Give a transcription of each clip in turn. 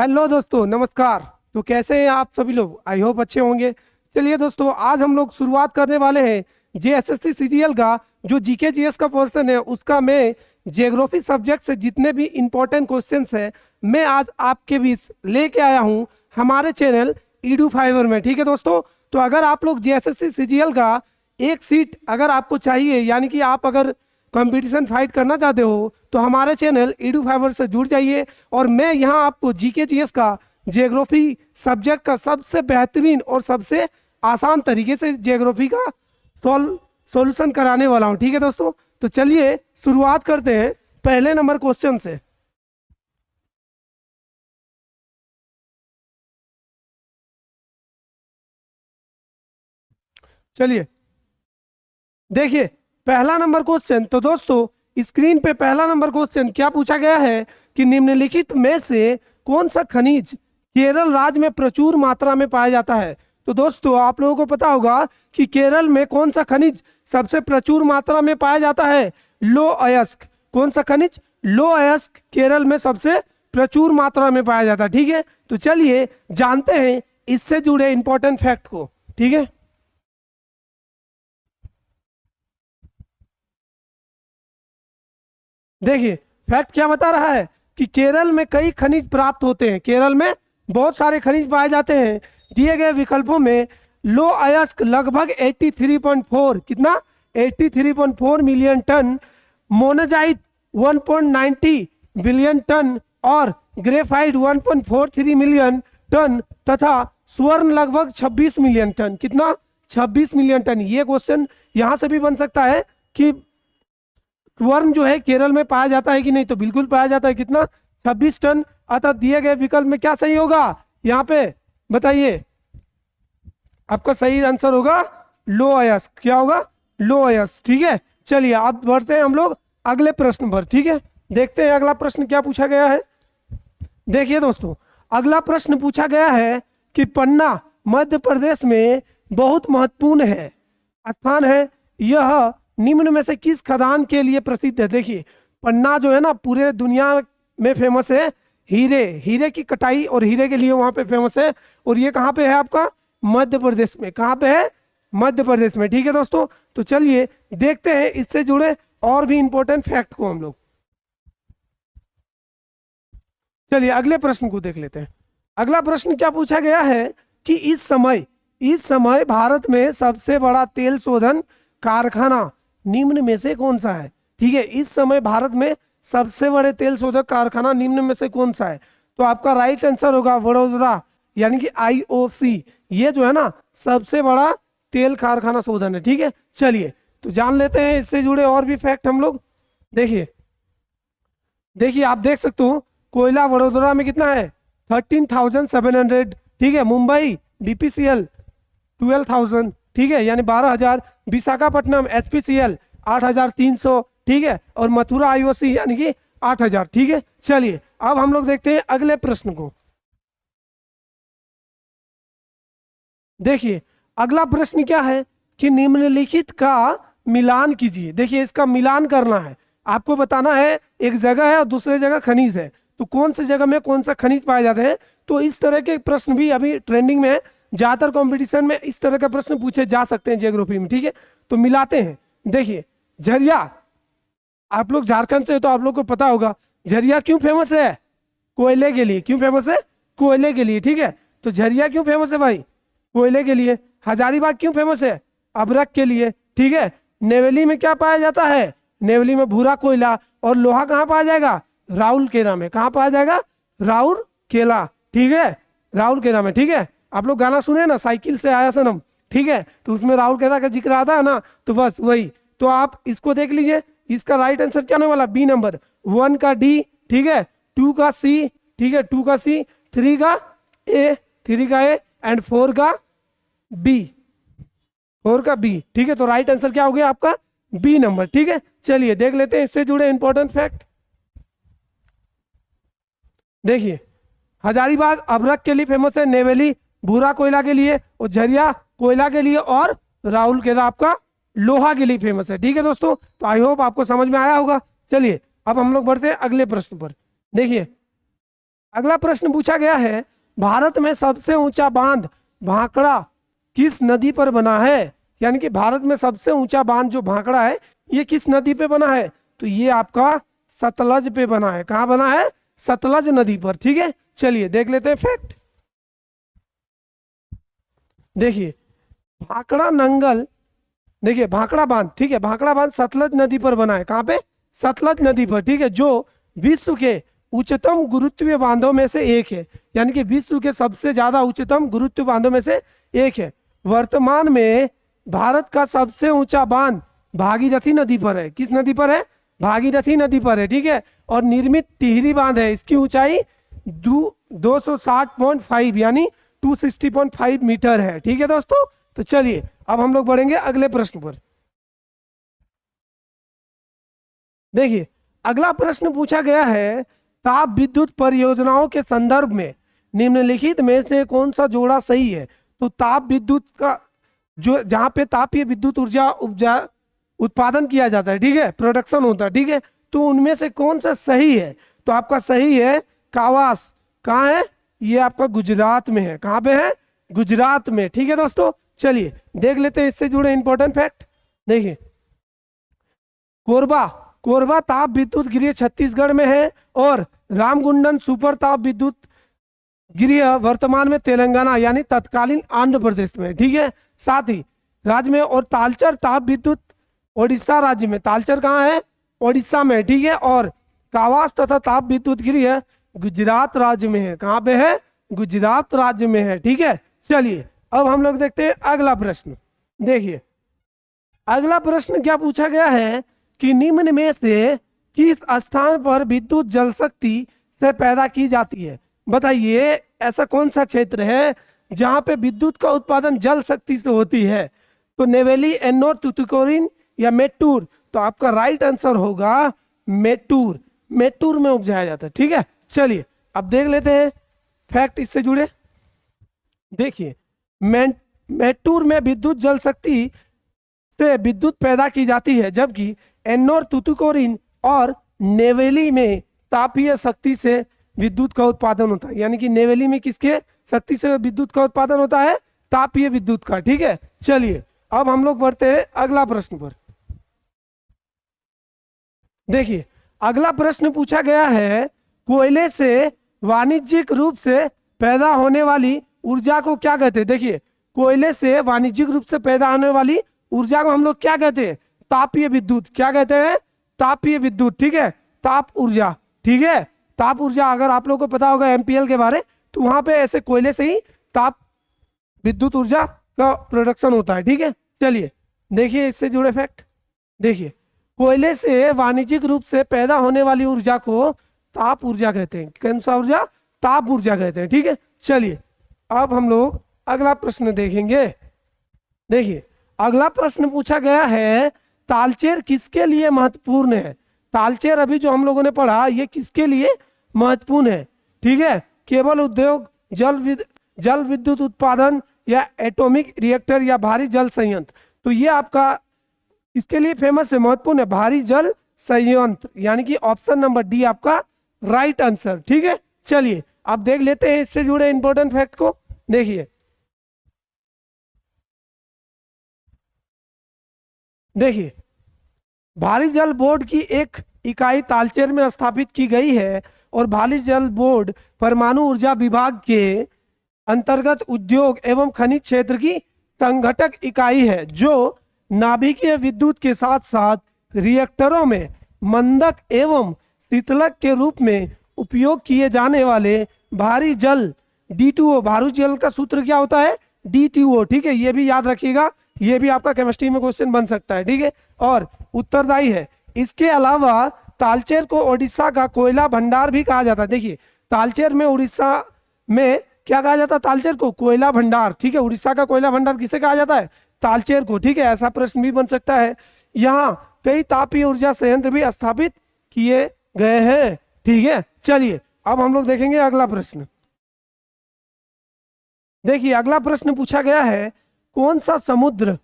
Hello दोस्तों, नमस्कार। तो कैसे हैं आप सभी लोग? आई होप अच्छे होंगे। चलिए दोस्तों, आज हम लोग शुरुआत करने वाले हैं जेएसएससी सीजीएल का जो जीके जीएस का पोर्शन है उसका। मैं ज्योग्राफी सब्जेक्ट से जितने भी इंपॉर्टेंट क्वेश्चंस हैं मैं आज आपके बीच लेके आया हूं हमारे चैनल ईडू फाइवर में। ठीक है दोस्तों, तो अगर आप लोग जेएसएससी सीजीएल का एक सीट अगर आपको चाहिए, यानी कि आप अगर कंपटीशन फाइट करना चाहते हो, तो हमारे चैनल ईडू फाइवर से जुड़ जाइए। और मैं यहाँ आपको जीके जीएस का ज्योग्राफी सब्जेक्ट का सबसे बेहतरीन और सबसे आसान तरीके से ज्योग्राफी का सॉल्यूशन कराने वाला हूँ। ठीक है दोस्तों, तो चलिए शुरुआत करते हैं पहले नंबर क्वेश्चन से। चलिए देखिए पहला नंबर क्वेश्चन। तो दोस्तों स्क्रीन पे पहला नंबर क्वेश्चन क्या पूछा गया है कि निम्नलिखित में से कौन सा खनिज केरल राज्य में प्रचुर मात्रा में पाया जाता है। तो दोस्तों आप लोगों को पता होगा कि केरल में कौन सा खनिज सबसे प्रचुर मात्रा में पाया जाता है? लो अयस्क। कौन सा खनिज? लो अयस्क केरल में सबसे प्रचुर मात्रा में पाया जाता है। ठीक है, तो चलिए जानते हैं इससे जुड़े इंपॉर्टेंट फैक्ट को। ठीक है, देखिए फैक्ट क्या बता रहा है कि केरल में कई खनिज प्राप्त होते हैं। केरल में बहुत सारे खनिज पाए जाते हैं। दिए गए विकल्पों में लो अयस्क लगभग 83.4 कितना 83.4 million ton, monazite 1.90 billion ton और ग्रेफाइट 1.43 मिलियन टन तथा स्वर्ण लगभग 26 मिलियन टन। कितना? 26 मिलियन टन। ये क्वेश्चन यहां से भी बन सकता है कि स्वर्ण जो है केरल में पाया जाता है कि नहीं, तो बिल्कुल पाया जाता है। कितना? 26 टन। अतः दिए गए विकल्प में क्या सही होगा यहाँ पे बताइए? आपका सही आंसर होगा लो अयस्क। क्या होगा? लो अयस्क। ठीक है, चलिए अब बढ़ते हैं हम लोग अगले प्रश्न पर। ठीक है, देखते हैं अगला प्रश्न क्या पूछा गया है। देखिए दोस्तों, अगला प्रश्न पूछा गया है कि पन्ना मध्य प्रदेश में बहुत महत्वपूर्ण है स्थान है, यह निम्न में से किस खदान के लिए प्रसिद्ध है? देखिए पन्ना जो है ना पूरे दुनिया में फेमस है हीरे की कटाई और हीरे के लिए वहां पे फेमस है। और ये कहाँ पे है आपका? मध्य प्रदेश में। कहाँ पे है? मध्य प्रदेश में। ठीक है दोस्तों, तो चलिए देखते हैं इससे जुड़े और भी इंपॉर्टेंट फैक्ट को हम लोग। चलिए अगले प्रश्न को देख लेते हैं। अगला प्रश्न क्या पूछा गया है कि इस समय भारत में सबसे बड़ा तेल शोधन कारखाना निम्न में से कौन सा है? ठीक है, इस समय भारत में सबसे बड़े तेल शोधक कारखाना निम्न में से कौन सा है? तो आपका राइट आंसर होगा वडोदरा, यानी कि आईओसी। ये जो है ना सबसे बड़ा तेल कारखाना शोधन है। ठीक है, चलिए तो जान लेते हैं इससे जुड़े और भी फैक्ट हम लोग। देखिए देखिए आप देख सकते हो कोयला वडोदरा में कितना है? 13,700। ठीक है, मुंबई बीपीसीएल 12,000। ठीक है, यानी 12,000। विशाखापट्टनम एचपीसीएल 8,300। ठीक है, और मथुरा आईओसी यानी कि 8,000। ठीक है, चलिए अब हम लोग देखते हैं अगले प्रश्न को। देखिए अगला प्रश्न क्या है कि निम्नलिखित का मिलान कीजिए। देखिए इसका मिलान करना है, आपको बताना है एक जगह है और दूसरे जगह खनिज है, तो कौन सी जगह में कौन सा खनिज पाए जाते हैं। तो इस तरह के प्रश्न भी अभी ट्रेंडिंग में है। ज्यादातर कंपटीशन में इस तरह के प्रश्न पूछे जा सकते हैं ज्योग्राफी में। ठीक है, तो मिलाते हैं। देखिए झरिया, आप लोग झारखंड से तो आप लोग को पता होगा झरिया क्यों फेमस है? कोयले के लिए। क्यों फेमस है? कोयले के लिए। ठीक है, तो झरिया क्यों फेमस है भाई? कोयले के लिए। हजारीबाग क्यों फेमस है? अभ्रक के लिए। ठीक है, नेवेली में क्या पाया जाता है? नेवेली में भूरा कोयला। और लोहा कहाँ पाया जाएगा? राउरकेला में। कहाँ पाया जाएगा? राउरकेला। ठीक है, राउरकेला में। ठीक है, आप लोग गाना सुने ना, साइकिल से आया सनम। ठीक है, तो उसमें राउरकेला का जिक्र आता है ना, तो बस वही। तो आप इसको देख लीजिए, इसका राइट आंसर क्या होने वाला? B number. 1 का डी। ठीक है, 2 का सी। ठीक है, 2 का सी, 3 का ए एंड 4 का बी। 4 का बी। ठीक है, तो राइट आंसर क्या हो गया आपका? B number. ठीक है, चलिए देख लेते हैं इससे जुड़े इंपॉर्टेंट फैक्ट। देखिए हजारीबाग अभ्रक के लिए फेमस है, नेवेली भूरा कोयला के लिए, और झरिया कोयला के लिए, और राउरकेला आपका लोहा के लिए फेमस है। ठीक है दोस्तों, तो आई होप आपको समझ में आया होगा। चलिए अब हम लोग बढ़ते हैं अगले प्रश्न पर। देखिए अगला प्रश्न पूछा गया है, भारत में सबसे ऊंचा बांध भाखड़ा किस नदी पर बना है? यानी कि भारत में सबसे ऊंचा बांध जो भाखड़ा है ये किस नदी पे बना है? तो ये आपका सतलज पे बना है। कहाँ बना है? सतलज नदी पर। ठीक है, चलिए देख लेते हैं फैक्ट। देखिए भाखड़ा नंगल, देखिए भाखड़ा बांध, ठीक है, भाखड़ा बांध सतलज नदी पर बना है। कहाँ पे? सतलज नदी पर। ठीक है, जो विश्व के उच्चतम गुरुत्वीय बांधों में से एक है, यानी कि विश्व के सबसे ज्यादा उच्चतम गुरुत्वीय बांधों में से एक है। वर्तमान में भारत का सबसे ऊंचा बांध भागीरथी नदी पर है। किस नदी पर है? भागीरथी नदी पर है। ठीक है, और निर्मित टिहरी बांध है, इसकी ऊंचाई 260.5 यानी 260.5 मीटर है। ठीक है दोस्तों, तो चलिए अब हम लोग बढ़ेंगे अगले प्रश्न पर। देखिए अगला प्रश्न पूछा गया है, ताप विद्युत परियोजनाओं के संदर्भ में निम्नलिखित में से कौन सा जोड़ा सही है? तो ताप विद्युत का जो जहां पे तापीय विद्युत ऊर्जा उत्पादन किया जाता है, ठीक है, प्रोडक्शन होता है, ठीक है, तो उनमें से कौन सा सही है? तो आपका सही है कावास। कहाँ है? ये आपका गुजरात में है। कहाँ पे है? गुजरात में। ठीक है दोस्तों, चलिए देख लेते हैं इससे जुड़े इंपॉर्टेंट फैक्ट। देखिए कोरबा, कोरबा ताप विद्युत गृह छत्तीसगढ़ में है, और रामगुंडम सुपर ताप विद्युत गृह वर्तमान में तेलंगाना यानी तत्कालीन आंध्र प्रदेश में। ठीक है, साथ ही राज्य में, और तालचर ताप विद्युत ओडिशा राज्य में। तालचर कहाँ है? ओडिशा में। ठीक है, और कावास तथा ताप विद्युत गृह गुजरात राज्य में है। कहाँ पे है? गुजरात राज्य में है। ठीक है, चलिए अब हम लोग देखते हैं अगला प्रश्न। देखिए अगला प्रश्न क्या पूछा गया है कि निम्न में से किस स्थान पर विद्युत जल शक्ति से पैदा की जाती है? बताइए ऐसा कौन सा क्षेत्र है जहां पे विद्युत का उत्पादन जल शक्ति से होती है? तो नेवेली, एन्नोर, तुतुकुड़ीन या मेट्टूर? तो आपका राइट आंसर होगा मेट्टूर। मेट्टूर में उपजाया जाता है। ठीक है, चलिए अब देख लेते हैं फैक्ट इससे जुड़े। देखिए मेट्टूर में विद्युत जल शक्ति से विद्युत पैदा की जाती है, जबकि एन्नोर, तुतुकुड़ीन और नेवेली में तापीय शक्ति से विद्युत का उत्पादन होता है। यानी कि नेवेली में किसके शक्ति से विद्युत का उत्पादन होता है? तापीय विद्युत का। ठीक है, चलिए अब हम लोग बढ़ते हैं अगला प्रश्न पर। देखिए अगला प्रश्न पूछा गया है, कोयले से वाणिज्यिक रूप से पैदा होने वाली ऊर्जा को क्या कहते हैं? देखिए कोयले से वाणिज्यिक रूप से पैदा होने वाली ऊर्जा को हम लोग क्या कहते हैं? तापीय विद्युत। क्या कहते हैं? तापीय विद्युत। ठीक है, ताप ऊर्जा। ठीक है, ताप ऊर्जा अगर आप लोगों को पता होगा एमपीएल के बारे, तो वहां पे ऐसे कोयले से ही ताप विद्युत ऊर्जा का प्रोडक्शन होता है। ठीक है, चलिए देखिए इससे जुड़े फैक्ट। देखिए कोयले से वाणिज्यिक रूप से पैदा होने वाली ऊर्जा को ताप ऊर्जा कहते हैं। कौन सा ऊर्जा? ताप ऊर्जा कहते हैं। ठीक है, चलिए अब हम लोग अगला प्रश्न देखेंगे। देखिए अगला प्रश्न पूछा गया है, तालचेर किसके लिए महत्वपूर्ण है? तालचेर अभी जो हम लोगों ने पढ़ा ये किसके लिए महत्वपूर्ण है? ठीक है, केबल उद्योग, जल विद्युत उत्पादन या एटॉमिक रिएक्टर या भारी जल संयंत्र? तो ये आपका इसके लिए फेमस है, महत्वपूर्ण है, भारी जल संयंत्र, यानी कि ऑप्शन नंबर डी आपका राइट आंसर। ठीक है, चलिए अब देख लेते हैं इससे जुड़े इंपॉर्टेंट फैक्ट को। देखिए देखिए भारी जल बोर्ड की एक इकाई तालचेर में स्थापित की गई है, और भारी जल बोर्ड परमाणु ऊर्जा विभाग के अंतर्गत उद्योग एवं खनिज क्षेत्र की संघटक इकाई है, जो नाभिकीय विद्युत के साथ साथ रिएक्टरों में मंदक एवं शीतलक के रूप में उपयोग किए जाने वाले भारी जल D2O, भारी जल का सूत्र क्या होता है? D2O। ठीक है, ये भी याद रखिएगा, ये भी आपका केमिस्ट्री में क्वेश्चन बन सकता है। ठीक है, और उत्तरदायी है। इसके अलावा तालचेर को ओडिशा का कोयला भंडार भी कहा जाता है। देखिए तालचेर में, उड़ीसा में क्या कहा जाता है? तालचेर को कोयला भंडार। ठीक है, उड़ीसा का कोयला भंडार किसे कहा जाता है? तालचेर को। ठीक है, ऐसा प्रश्न भी बन सकता है। यहाँ कई तापीय ऊर्जा संयंत्र भी स्थापित किए गए हैं। ठीक है, चलिए अब हम लोग देखेंगे अगला प्रश्न। देखिए अगला प्रश्न पूछा गया है, कौन सा समुद्र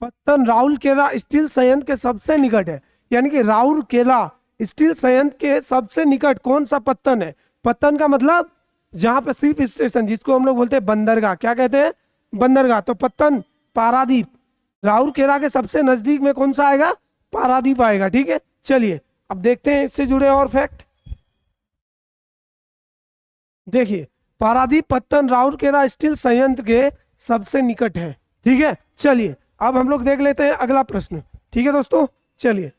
पत्तन राउरकेला स्टील संयंत्र के सबसे निकट है? यानी कि राउरकेला स्टील संयंत्र के सबसे निकट कौन सा पत्तन है? पत्तन का मतलब जहां पे शिप स्टेशन, जिसको हम लोग बोलते हैं बंदरगाह, क्या कहते हैं, बंदरगाह। तो पत्तन, पारादीप, राउरकेला के सबसे नजदीक में कौन सा आएगा, पारादीप आएगा। ठीक है, चलिए अब देखते हैं इससे जुड़े और फैक्ट। देखिए, पारादीप पत्तन राउरकेला स्टील संयंत्र के सबसे निकट है। ठीक है, चलिए अब हम लोग देख लेते हैं अगला प्रश्न। ठीक है दोस्तों, चलिए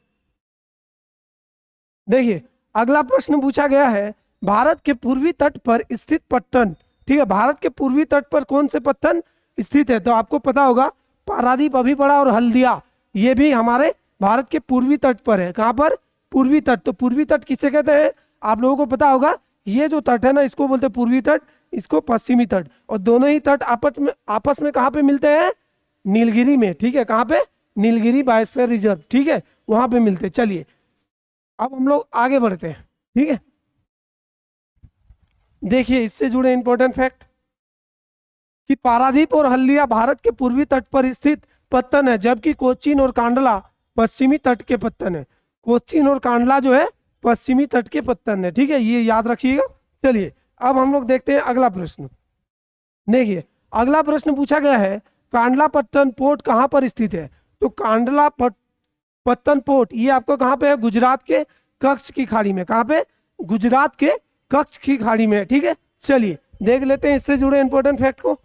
देखिए अगला प्रश्न पूछा गया है, भारत के पूर्वी तट पर स्थित पत्तन। ठीक है, भारत के पूर्वी तट पर कौन से पत्तन स्थित है? तो आपको पता होगा पारादीप, अभिपड़ा और हल्दिया, ये भी हमारे भारत के पूर्वी तट पर है। कहां पर? पूर्वी तट। तो पूर्वी तट किसे कहते हैं? आप लोगों को पता होगा, ये जो तट है ना, इसको बोलते हैं पूर्वी तट, इसको पश्चिमी तट। और दोनों ही तट आपस में कहाँ पे मिलते हैं? नीलगिरी में। ठीक है, कहाँ पे? Nilgiri biosphere reserve. ठीक है, वहां पे मिलते हैं। चलिए अब हम लोग आगे बढ़ते हैं। ठीक है, देखिए इससे जुड़े इंपॉर्टेंट फैक्ट कि पारादीप और हल्दिया भारत के पूर्वी तट पर स्थित पत्तन है, जबकि कोचीन और कांडला पश्चिमी तट के पत्तन है। कोचीन और कांडला जो है पश्चिमी तट के पत्तन है। ठीक है, ये याद रखिएगा। चलिए अब हम लोग देखते हैं अगला प्रश्न। देखिए अगला प्रश्न पूछा गया है, कांडला पत्तन पोर्ट कहां पर स्थित है? तो कांडला पत्तन पोर्ट ये आपको कहां पे है? गुजरात के कच्छ की खाड़ी में। कहां पे? गुजरात के कच्छ की खाड़ी में। ठीक है, चलिए देख लेते हैं इससे जुड़े इंपॉर्टेंट फैक्ट को।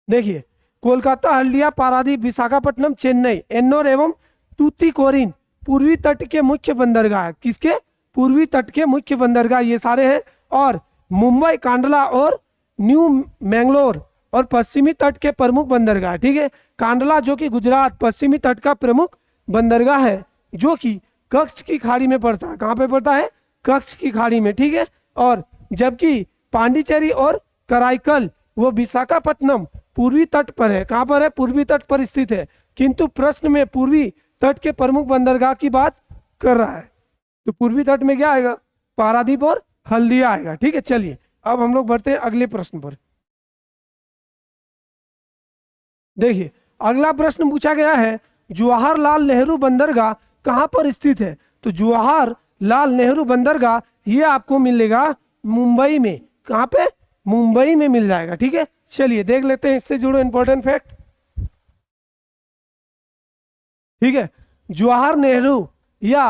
देखिए, कोलकाता, हल्दिया, पारादीप, विशाखापट्टनम, चेन्नई, एन्नोर एवं तूतीकोरिन पूर्वी तट के मुख्य बंदरगाह है। किसके? पूर्वी तट के मुख्य बंदरगाह ये सारे हैं। और मुंबई, कांडला और न्यू मैंगलोर और पश्चिमी तट के प्रमुख बंदरगाह। ठीक है, कांडला जो कि गुजरात पश्चिमी तट का प्रमुख बंदरगाह है, जो कि कच्छ की खाड़ी में पड़ता है। कहाँ पे पड़ता है? कच्छ की खाड़ी में। ठीक है, और जबकि पांडिचेरी और कराईकल वो विशाखापट्टनम पूर्वी तट पर है। कहाँ पर है? पूर्वी तट पर स्थित है। किंतु प्रश्न में पूर्वी तट के प्रमुख बंदरगाह की बात कर रहा है, तो पूर्वी तट में क्या आएगा? पारादीप और हल्दिया आएगा। ठीक है, चलिए अब हम लोग बढ़ते हैं अगले प्रश्न पर। देखिए अगला प्रश्न पूछा गया है, जवाहरलाल नेहरू बंदरगाह कहां पर स्थित है? तो जवाहरलाल नेहरू बंदरगाह ये आपको मिलेगा मुंबई में। कहां पे? मुंबई में मिल जाएगा। ठीक है, चलिए देख लेते हैं इससे जुड़े इंपॉर्टेंट फैक्ट। ठीक है, जवाहर नेहरू या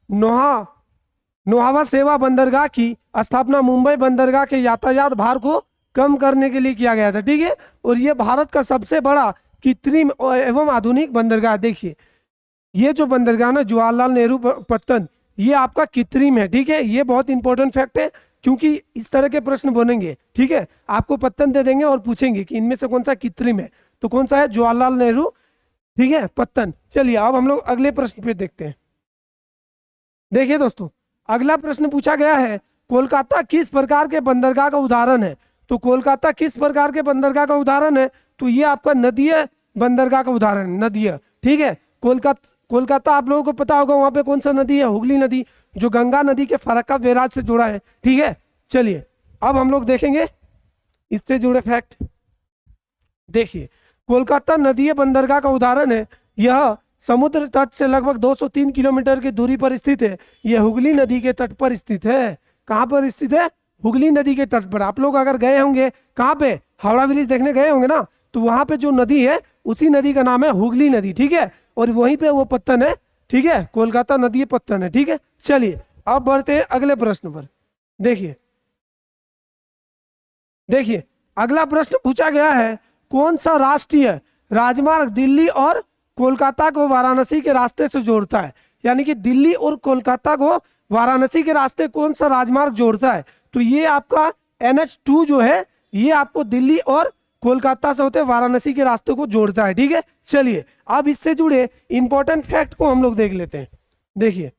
नोहावा सेवा बंदरगाह की स्थापना मुंबई बंदरगाह के यातायात भार को कम करने के लिए किया गया था। ठीक है, और ये भारत का सबसे बड़ा कृत्रिम एवं आधुनिक बंदरगाह। देखिए ये जो बंदरगाह ना जवाहरलाल नेहरू पत्तन, ये आपका कृत्रिम है। ठीक है, ये बहुत इंपॉर्टेंट फैक्ट है, क्योंकि इस तरह के प्रश्न बनेंगे। ठीक है, आपको पत्तन दे देंगे और पूछेंगे कि इनमें से कौन सा कृत्रिम है, तो कौन सा है? जवाहरलाल नेहरू। ठीक है, पत्तन। चलिए अब हम लोग अगले प्रश्न पे देखते हैं। देखिए दोस्तों, अगला प्रश्न पूछा गया है, कोलकाता किस प्रकार के बंदरगाह का उदाहरण है? तो कोलकाता किस प्रकार के बंदरगाह का उदाहरण है? तो ये आपका नदीय बंदरगाह का उदाहरण है, नदीय। ठीक है, कोलकाता आप लोगों को पता होगा वहां पे कौन सा नदी है? हुगली नदी, जो गंगा नदी के फरक्का बैराज से जुड़ा है। ठीक है, चलिए अब हम लोग देखेंगे इससे जुड़े फैक्ट। देखिए कोलकाता नदीय बंदरगाह का उदाहरण है, यह समुद्र तट से लगभग 203 किलोमीटर की दूरी पर स्थित है। यह हुगली नदी के तट पर स्थित है। कहाँ पर स्थित है? हुगली नदी के तट पर। आप लोग अगर गए होंगे कहाँ पे? हावड़ा ब्रिज देखने गए होंगे ना, तो वहां पे जो नदी है उसी नदी का नाम है हुगली नदी। ठीक है, और वहीं पे वो पत्तन है। ठीक है, कोलकाता नदी पत्तन है। ठीक है, चलिए अब बढ़ते हैं अगले प्रश्न पर। देखिए अगला प्रश्न पूछा गया है, कौन सा राष्ट्रीय राजमार्ग दिल्ली और कोलकाता को वाराणसी के रास्ते से जोड़ता है? यानी कि दिल्ली और कोलकाता को वाराणसी के रास्ते कौन सा राजमार्ग जोड़ता है? तो ये आपका NH2 जो है, ये आपको दिल्ली और कोलकाता से होते वाराणसी के रास्ते को जोड़ता है। ठीक है, चलिए अब इससे जुड़े इंपॉर्टेंट फैक्ट को हम लोग देख लेते हैं। देखिए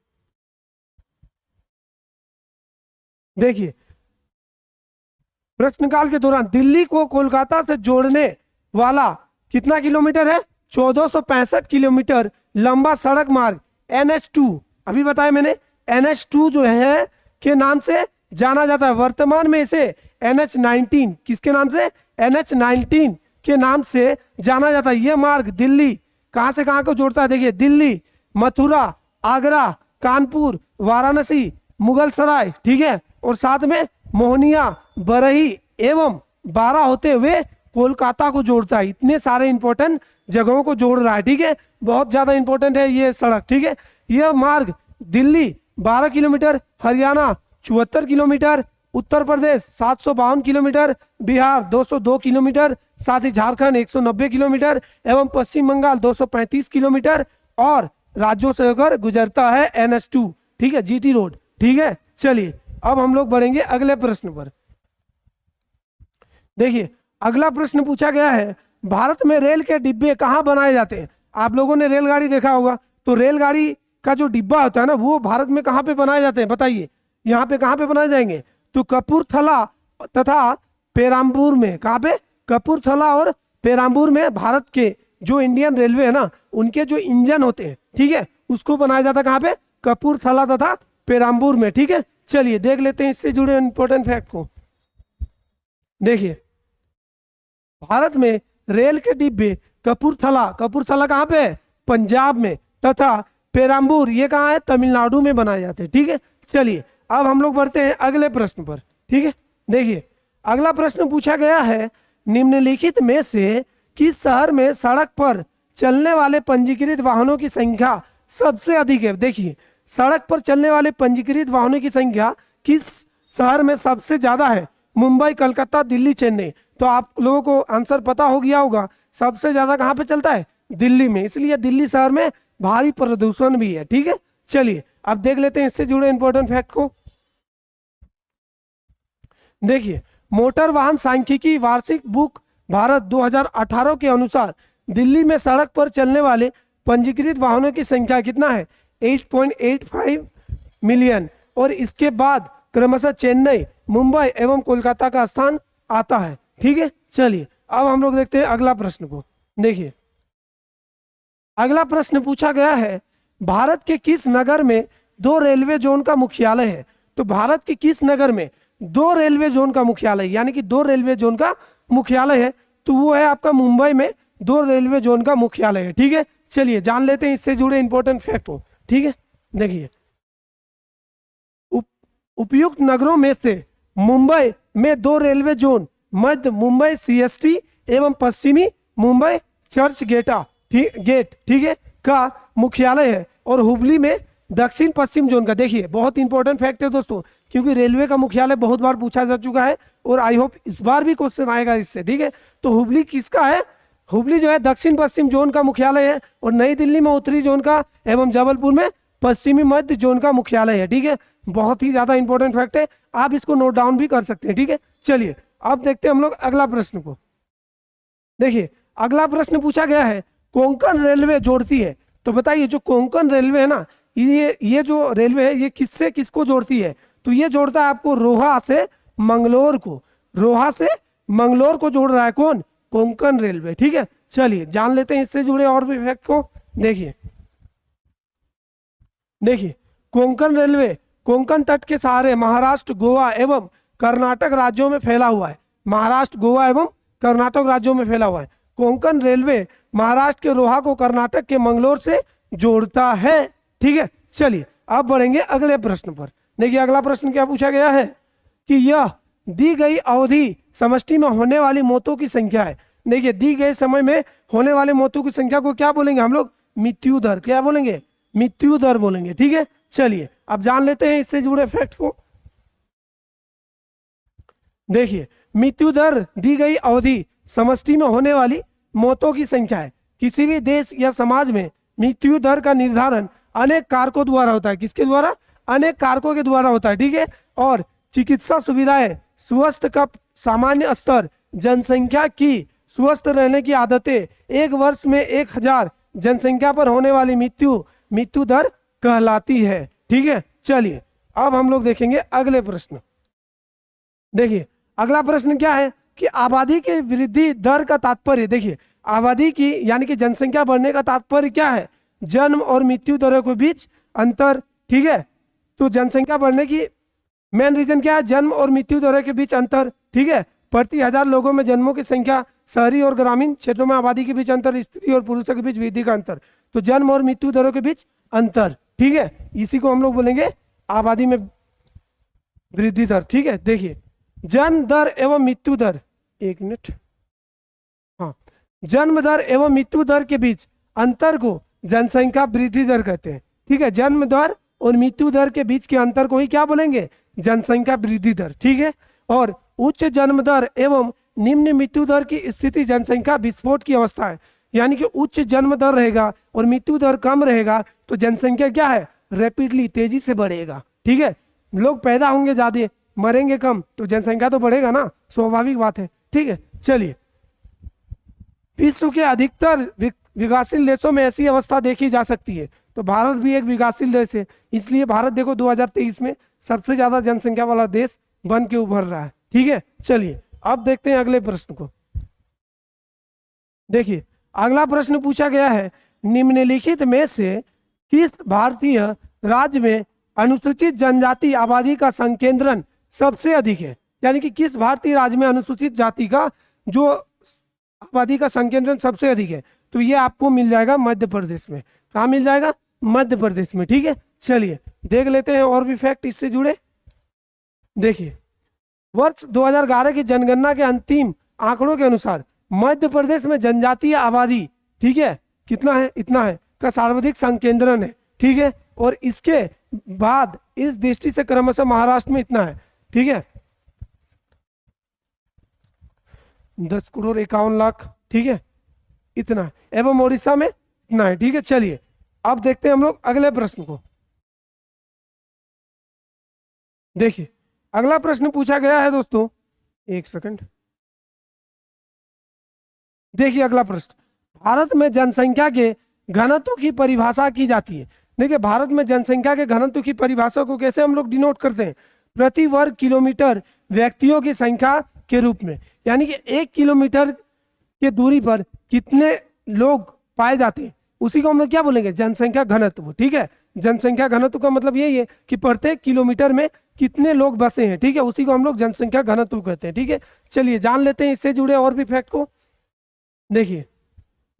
प्रश्नकाल के दौरान दिल्ली को कोलकाता से जोड़ने वाला कितना किलोमीटर है? 1465 किलोमीटर लंबा सड़क मार्ग NH2, अभी बताया मैंने, NH2 जो है के नाम से जाना जाता है। वर्तमान में इसे NH19, किसके नाम से? NH19 के नाम से जाना जाता है। यह मार्ग दिल्ली कहां से कहां को जोड़ता है? देखिए दिल्ली, मथुरा, आगरा, कानपुर, वाराणसी, मुगल सराय। ठीक है, और साथ में मोहनिया, बरही एवं बारा होते हुए कोलकाता को जोड़ता है। इतने सारे इंपॉर्टेंट जगहों को जोड़ रहा है, ठीक है, बहुत ज्यादा इंपॉर्टेंट है ये सड़क, ठीक है। यह मार्ग Delhi 12 kilometre, Haryana 74 kilometre, Uttar Pradesh 752 kilometre, Bihar 202 kilometre, साथ ही झारखंड 190 किलोमीटर एवं पश्चिम बंगाल 235 किलोमीटर और राज्यों से होकर गुजरता है NH2, ठीक है, GT रोड, ठीक है। चलिए अब हम लोग बढ़ेंगे अगले प्रश्न पर। देखिए अगला प्रश्न पूछा गया है, भारत में रेल के डिब्बे कहाँ बनाए जाते हैं। आप लोगों ने रेलगाड़ी देखा होगा, तो रेलगाड़ी का जो डिब्बा होता है ना, वो भारत में कहाँ पे बनाए जाते हैं, बताइए यहाँ पे कहाँ पे बनाए जाएंगे। तो कपूरथला तथा पेराम्बूर में, कहाँ पे, कपूरथला और पेराम्बूर में भारत के जो इंडियन रेलवे है ना, उनके जो इंजन होते हैं, ठीक है, उसको बनाया जाता है कहाँ पे, कपूरथला तथा पेराम्बूर में, ठीक है। चलिए देख लेते हैं इससे जुड़े इंपॉर्टेंट फैक्ट को। देखिए भारत में रेल के डिब्बे कपूरथला, कपूरथला कहाँ पे है, पंजाब में, तथा पेराम्बूर ये कहाँ है, तमिलनाडु में बनाए जाते हैं, ठीक है। चलिए अब हम लोग बढ़ते हैं अगले प्रश्न पर, ठीक है। देखिए अगला प्रश्न पूछा गया है, निम्नलिखित में से किस शहर में सड़क पर चलने वाले पंजीकृत वाहनों की संख्या सबसे अधिक है। देखिए सड़क पर चलने वाले पंजीकृत वाहनों की संख्या किस शहर में सबसे ज्यादा है, मुंबई, कलकत्ता, दिल्ली, चेन्नई। तो आप लोगों को आंसर पता हो गया होगा, सबसे ज्यादा कहाँ पे चलता है, दिल्ली में, इसलिए दिल्ली शहर में भारी प्रदूषण भी है, ठीक है। चलिए अब देख लेते हैं इससे जुड़े इंपॉर्टेंट फैक्ट को। देखिए मोटर वाहन सांख्यिकी वार्षिक बुक भारत 2018 के अनुसार दिल्ली में सड़क पर चलने वाले पंजीकृत वाहनों की संख्या कितना है, 8.85 मिलियन, और इसके बाद क्रमशः चेन्नई, मुंबई एवं कोलकाता का स्थान आता है, ठीक है। चलिए अब हम लोग देखते हैं अगला प्रश्न को। देखिए अगला प्रश्न पूछा गया है, भारत के किस नगर में 2 रेलवे जोन का मुख्यालय है। तो भारत के किस नगर में 2 रेलवे जोन का मुख्यालय, यानी कि 2 रेलवे जोन का मुख्यालय है, तो वो है आपका मुंबई में 2 रेलवे जोन का मुख्यालय है, ठीक है। चलिए जान लेते हैं इससे जुड़े इंपॉर्टेंट फैक्ट को, ठीक है। देखिए उपयुक्त नगरों में से मुंबई में 2 रेलवे जोन, मध्य मुंबई CST एवं पश्चिमी मुंबई चर्च गेट, ठीक है, का मुख्यालय है, और हुबली में दक्षिण पश्चिम जोन का। देखिए बहुत इंपॉर्टेंट फैक्ट है दोस्तों, क्योंकि रेलवे का मुख्यालय बहुत बार पूछा जा चुका है और आई होप इस बार भी क्वेश्चन आएगा इससे, ठीक है। तो हुबली किसका है, हुबली जो है दक्षिण पश्चिम जोन का मुख्यालय है, और नई दिल्ली में उत्तरी जोन का एवं जबलपुर में पश्चिमी मध्य जोन का मुख्यालय है, ठीक है। बहुत ही ज्यादा इंपॉर्टेंट फैक्ट है, आप इसको नोट डाउन भी कर सकते हैं, ठीक है। चलिए अब देखते हैं हम लोग अगला प्रश्न को। देखिए अगला प्रश्न पूछा गया है, कोंकण रेलवे जोड़ती है। तो बताइए जो कोंकण रेलवे है ना, ये जो रेलवे है ये किससे किसको जोड़ती है। तो ये जोड़ता है आपको रोहा से मंगलोर को, रोहा से मंगलोर को जोड़ रहा है कौन, कोंकण रेलवे, ठीक है। चलिए जान लेते हैं इससे जुड़े और भी फैक्ट को। देखिए कोंकण रेलवे कोंकण तट के सहारे महाराष्ट्र, गोवा एवं कर्नाटक राज्यों में फैला हुआ है, महाराष्ट्र, गोवा एवं कर्नाटक राज्यों में फैला हुआ है। कोंकण रेलवे महाराष्ट्र के रोहा को कर्नाटक के मंगलोर से जोड़ता है, ठीक है। चलिए अब बढ़ेंगे अगले प्रश्न पर। देखिए अगला प्रश्न क्या पूछा गया है कि यह दी गई अवधि समष्टि में होने वाली मौतों की संख्या है। देखिए दी गए समय में होने वाले मौतों की संख्या को क्या बोलेंगे हम लोग, मृत्यु दर, क्या बोलेंगे, मृत्यु दर बोलेंगे, ठीक है। चलिए अब जान लेते हैं इससे जुड़े फैक्ट को। देखिए मृत्यु दर दी गई अवधि समष्टि में होने वाली मौतों की संख्या है। किसी भी देश या समाज में मृत्यु दर का निर्धारण अनेक कारकों द्वारा होता है, किसके द्वारा, अनेक कारकों के द्वारा होता है, ठीक है। और चिकित्सा सुविधाएं, स्वस्थ का सामान्य स्तर, जनसंख्या की स्वस्थ रहने की आदतें, एक वर्ष में 1000 जनसंख्या पर होने वाली मृत्यु दर कहलाती है, ठीक है। चलिए अब हम लोग देखेंगे अगले प्रश्न। देखिए अगला प्रश्न क्या है कि आबादी के वृद्धि दर का तात्पर्य, देखिए आबादी की यानी कि जनसंख्या बढ़ने का तात्पर्य क्या है, जन्म और मृत्यु दरों के बीच अंतर, ठीक है। तो जनसंख्या बढ़ने की मेन रीजन क्या है, जन्म और मृत्यु दरों के बीच अंतर, ठीक है। प्रति 1000 लोगों में जन्मों की संख्या, शहरी और ग्रामीण क्षेत्रों में आबादी के बीच अंतर, स्त्री और पुरुषों के बीच वृद्धि का अंतर, तो जन्म और मृत्यु दरों के बीच अंतर, ठीक है। इसी को हम लोग बोलेंगे आबादी में वृद्धि दर, ठीक है। देखिए जन्म दर एवं मृत्यु दर, एक मिनट, हाँ, जन्म दर एवं मृत्यु दर के बीच अंतर को जनसंख्या वृद्धि दर कहते हैं, ठीक है। जन्म दर और मृत्यु दर के बीच के अंतर को ही क्या बोलेंगे, जनसंख्या वृद्धि दर, ठीक है। और उच्च जन्म दर एवं निम्न मृत्यु दर की स्थिति जनसंख्या विस्फोट की अवस्था है, यानी कि उच्च जन्म दर रहेगा और मृत्यु दर कम रहेगा तो जनसंख्या क्या है, रैपिडली, तेजी से बढ़ेगा, ठीक है। लोग पैदा होंगे ज्यादा, मरेंगे कम, तो जनसंख्या तो बढ़ेगा ना, स्वाभाविक बात है, ठीक है। चलिए, विश्व के अधिकतर विकासशील देशों में ऐसी अवस्था देखी जा सकती है, तो भारत भी एक विकासशील देश है, इसलिए भारत देखो 2023 में सबसे ज्यादा जनसंख्या वाला देश बन के उभर रहा है, ठीक है। चलिए अब देखते हैं अगले प्रश्न को। देखिए अगला प्रश्न पूछा गया है, निम्नलिखित में से किस भारतीय राज्य में अनुसूचित जनजाति आबादी का संकेंद्रण सबसे अधिक है, यानी कि किस भारतीय राज्य में अनुसूचित जाति का जो आबादी का संकेंद्रण सबसे अधिक है, तो ये आपको मिल जाएगा मध्य प्रदेश में। कहाँ मिल जाएगा, मध्य प्रदेश में, ठीक है। चलिए देख लेते हैं और भी फैक्ट इससे जुड़े। देखिए वर्ष 2011 की जनगणना के अंतिम आंकड़ों के अनुसार मध्य प्रदेश में जनजातीय आबादी, ठीक है, कितना है, इतना है, का सर्वाधिक संकेंद्रण है, ठीक है। और इसके बाद इस दृष्टि से क्रमशः महाराष्ट्र में इतना है, ठीक है, 10,51,00,000, ठीक है, इतना है, एवं उड़ीसा में इतना है, ठीक है। चलिए अब देखते हैं हम लोग अगले प्रश्न को। देखिए अगला प्रश्न पूछा गया है दोस्तों, एक सेकंड, देखिए अगला प्रश्न, भारत में जनसंख्या के घनत्व की परिभाषा की जाती है। देखिए भारत में जनसंख्या के घनत्व की परिभाषा को कैसे हम लोग डिनोट करते हैं, प्रति वर्ग किलोमीटर व्यक्तियों की संख्या के रूप में, यानी कि 1 किलोमीटर के दूरी पर कितने लोग पाए जाते हैं, उसी को हम लोग क्या बोलेंगे, जनसंख्या घनत्व, ठीक है। जनसंख्या घनत्व का मतलब यही है कि प्रत्येक किलोमीटर में कितने लोग बसे हैं, ठीक है, उसी को हम लोग जनसंख्या घनत्व कहते हैं, ठीक है। चलिए जान लेते हैं इससे जुड़े और भी फैक्ट को। देखिए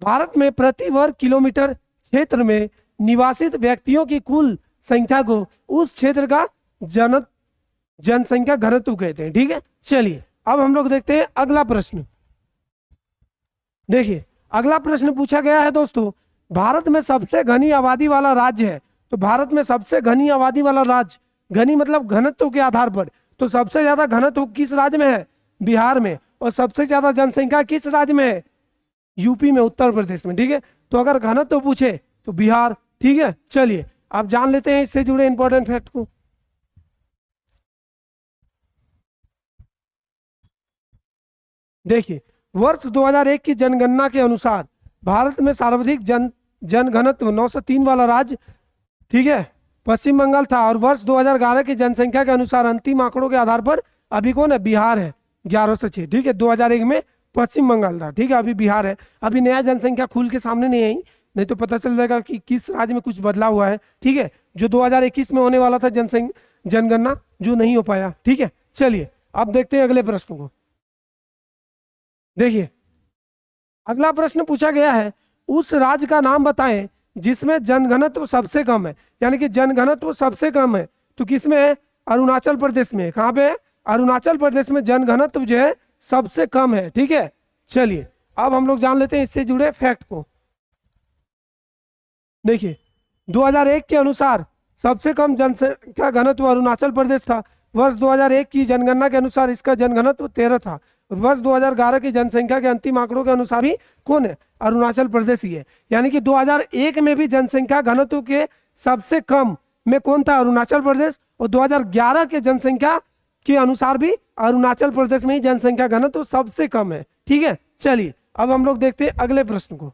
भारत में प्रति वर्ग किलोमीटर क्षेत्र में निवासित व्यक्तियों की कुल संख्या को उस क्षेत्र का जनसंख्या घनत्व कहते हैं, ठीक है। चलिए अब हम लोग देखते हैं अगला प्रश्न। देखिए अगला प्रश्न पूछा गया है दोस्तों, भारत में सबसे घनी आबादी वाला राज्य है, तो भारत में सबसे घनी आबादी वाला राज्य, घनी मतलब घनत्व के आधार पर, तो सबसे ज्यादा घनत्व किस राज्य में है, बिहार में। और सबसे ज्यादा जनसंख्या किस राज्य में है, यूपी में, उत्तर प्रदेश में, ठीक है। तो अगर घनत्व पूछे तो बिहार, ठीक है। चलिए आप जान लेते हैं इससे जुड़े इंपॉर्टेंट फैक्ट को। देखिए वर्ष 2001 की जनगणना के अनुसार भारत में सर्वाधिक जनघनत्व 903 वाला राज्य, ठीक है, पश्चिम बंगाल था। और वर्ष 2011 की जनसंख्या के अनुसार अंतिम आंकड़ों के आधार पर अभी कौन है, बिहार है, 1106, ठीक है। 2001 में पश्चिम बंगाल था, ठीक है, अभी बिहार है। अभी नया जनसंख्या खुल के सामने नहीं आई, नहीं तो पता चल जाएगा कि किस राज्य में कुछ बदलाव हुआ है, ठीक है। जो 2021 में होने वाला था जनगणना, जो नहीं हो पाया, ठीक है। चलिए अब देखते हैं अगले प्रश्न को। देखिए अगला प्रश्न पूछा गया है, उस राज्य का नाम बताएं जिसमें जनघनत्व सबसे कम है, यानी कि जनघनत्व सबसे कम है, तो किसमें है, अरुणाचल प्रदेश में। कहाँ पे है, अरुणाचल प्रदेश में जनघनत्व जो है सबसे कम है, ठीक है। चलिए अब हम लोग जान लेते हैं इससे जुड़े फैक्ट को। देखिए 2001 के अनुसार सबसे कम जनसंख्या घनत्व अरुणाचल प्रदेश था। वर्ष 2001 की जनगणना के अनुसार इसका जनघनत्व 13 था। वर्ष 2011 की जनसंख्या के अंतिम आंकड़ों के अनुसार भी कौन है, अरुणाचल प्रदेश ही है। यानी कि 2001 में भी जनसंख्या घनत्व के सबसे कम में कौन था, अरुणाचल प्रदेश। और 2011 के जनसंख्या के अनुसार भी अरुणाचल प्रदेश में ही जनसंख्या घनत्व सबसे कम है, ठीक है। चलिए अब हम लोग देखते हैं अगले प्रश्न को।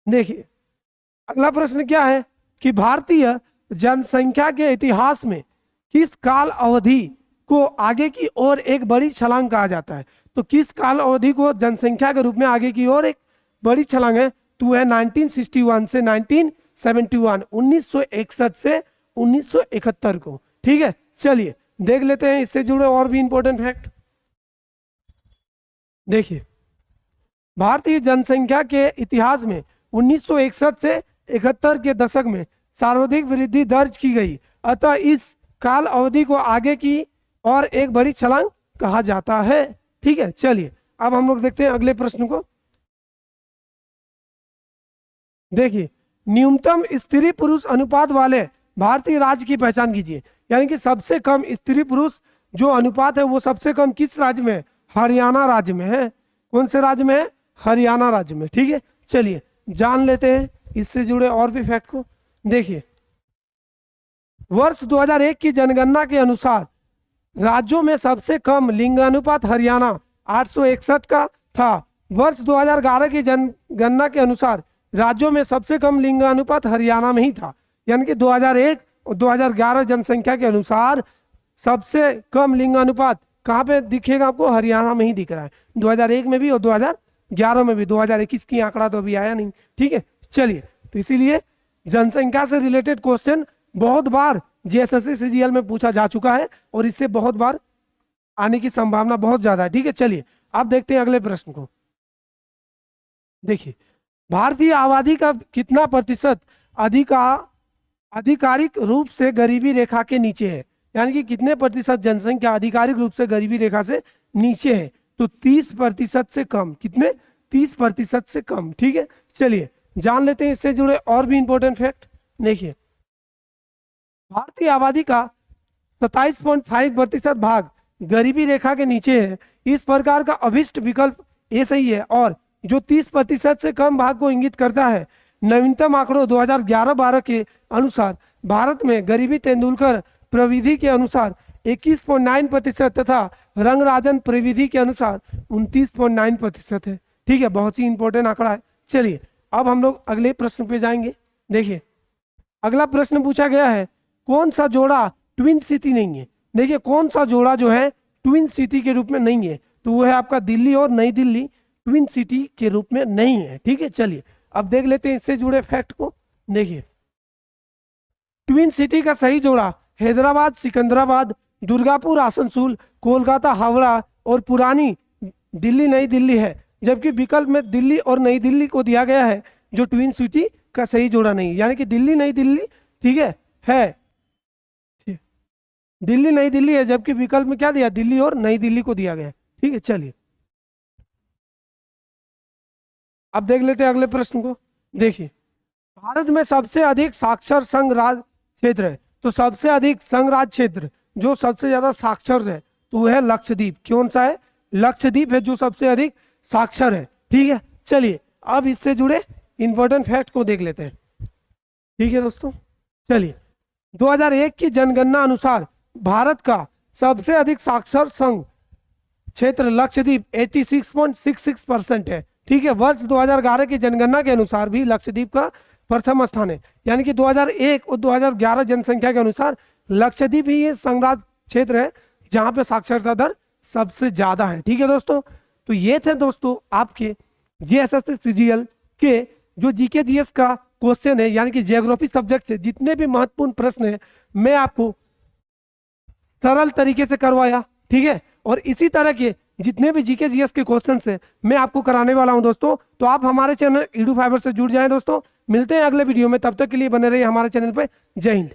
देखिए अगला प्रश्न क्या है कि भारतीय जनसंख्या के इतिहास में किस काल अवधि को आगे की ओर एक बड़ी छलांग कहा जाता है। तो किस काल अवधि को जनसंख्या के रूप में आगे की ओर एक बड़ी छलांग है, तो है 1961 से 1971, 1961 से 1971 को, ठीक है। चलिए देख लेते हैं इससे जुड़े और भी इंपॉर्टेंट फैक्ट। देखिए भारतीय जनसंख्या के इतिहास में 1961 से 71 के दशक में सर्वाधिक वृद्धि दर्ज की गई, अतः इस काल अवधि को आगे की और एक बड़ी छलांग कहा जाता है। ठीक है, चलिए अब हम लोग देखते हैं अगले प्रश्न को। देखिए, न्यूनतम स्त्री पुरुष अनुपात वाले भारतीय राज्य की पहचान कीजिए। यानी कि सबसे कम स्त्री पुरुष जो अनुपात है वो सबसे कम किस राज्य में है? हरियाणा राज्य में है। कौन से राज्य में है? हरियाणा राज्य में। ठीक है, चलिए जान लेते हैं इससे जुड़े और भी फैक्ट को। देखिए, वर्ष 2001 की जनगणना के अनुसार राज्यों में सबसे कम लिंगानुपात हरियाणा 861 का था। वर्ष 2011 की जनगणना के अनुसार राज्यों में सबसे कम लिंगानुपात हरियाणा में ही था। यानी कि 2001 और 2011 जनसंख्या के अनुसार सबसे कम लिंगानुपात कहाँ पे दिखेगा आपको? हरियाणा में ही दिख रहा है, 2001 में भी और 2011 में भी। 2021 की आंकड़ा तो अभी आया नहीं। ठीक है, चलिए, तो इसीलिए जनसंख्या से रिलेटेड क्वेश्चन बहुत बार जीएसएससी सीजीएल में पूछा जा चुका है और इससे बहुत बार आने की संभावना बहुत ज्यादा है। ठीक है, चलिए अब देखते हैं अगले प्रश्न को। देखिए, भारतीय आबादी का कितना प्रतिशत आधिकारिक रूप से गरीबी रेखा के नीचे है? यानी कि कितने प्रतिशत जनसंख्या आधिकारिक रूप से गरीबी रेखा से नीचे है? तो 30% से कम। कितने? 30% से कम। ठीक है, चलिए जान लेते हैं इससे जुड़े और भी इंपॉर्टेंट फैक्ट। देखिए, भारतीय आबादी का 27.5% भाग गरीबी रेखा के नीचे है। इस प्रकार का अभिष्ट विकल्प ए सही है और जो 30% से कम भाग को इंगित करता है। नवीनतम आंकड़ों 2011-12 के अनुसार भारत में गरीबी तेंदुलकर प्रविधि के अनुसार 21.9% तथा रंगराजन प्रविधि के अनुसार 29.9% है। ठीक है, बहुत ही इंपॉर्टेंट आंकड़ा है। चलिए अब हम लोग अगले प्रश्न पे जाएंगे। देखिए, अगला प्रश्न पूछा गया है, कौन सा जोड़ा ट्विन सिटी नहीं है? देखिए, कौन सा जोड़ा जो है ट्विन सिटी के रूप में नहीं है? तो वो है आपका दिल्ली और नई दिल्ली ट्विन सिटी के रूप में नहीं है। ठीक है, चलिए अब देख लेते हैं इससे जुड़े फैक्ट को। देखिए, ट्विन सिटी का सही जोड़ा हैदराबाद सिकंदराबाद, दुर्गापुर आसनसोल, कोलकाता हावड़ा और पुरानी दिल्ली नई दिल्ली है। जबकि विकल्प में दिल्ली और नई दिल्ली को दिया गया है जो ट्विन सिटी का सही जोड़ा नहीं है। यानी कि दिल्ली नई दिल्ली, ठीक है दिल्ली नई दिल्ली है, जबकि विकल्प में क्या दिया? दिल्ली और नई दिल्ली को दिया गया। ठीक है, चलिए अब देख लेते हैं अगले प्रश्न को। देखिए, भारत में सबसे अधिक साक्षर संघ राज्य क्षेत्र है। तो सबसे अधिक संघ राज्य क्षेत्र जो सबसे ज्यादा साक्षर है तो वह है लक्षद्वीप। कौन सा है? लक्षद्वीप है जो सबसे अधिक साक्षर है। ठीक है, चलिए अब इससे जुड़े इंपॉर्टेंट फैक्ट को देख लेते हैं। ठीक है दोस्तों, चलिए 2001 की जनगणना अनुसार भारत का सबसे अधिक साक्षर संघ क्षेत्र लक्षद्वीप 86.66% है। ठीक है, वर्ष 2011 की जनगणना के अनुसार भी लक्षद्वीप का प्रथम स्थान है। यानी कि 2001 और 2011 जनसंख्या के अनुसार लक्षद्वीप ही ये संघराज्य क्षेत्र है जहां पे साक्षरता दर सबसे ज्यादा है। ठीक है दोस्तों, तो ये थे दोस्तों आपके जीएसएससी सीजीएल के जो जीके जीएस का क्वेश्चन है, यानी कि जियोग्राफी सब्जेक्ट से जितने भी महत्वपूर्ण प्रश्न है मैं आपको सरल तरीके से करवाया। ठीक है, और इसी तरह के जितने भी जीके जीएस के क्वेश्चन है मैं आपको कराने वाला हूं दोस्तों। तो आप हमारे चैनल ईडू फाइबर से जुड़ जाएं दोस्तों। मिलते हैं अगले वीडियो में, तब तक के लिए बने रहिए हमारे चैनल पे। जय हिंद।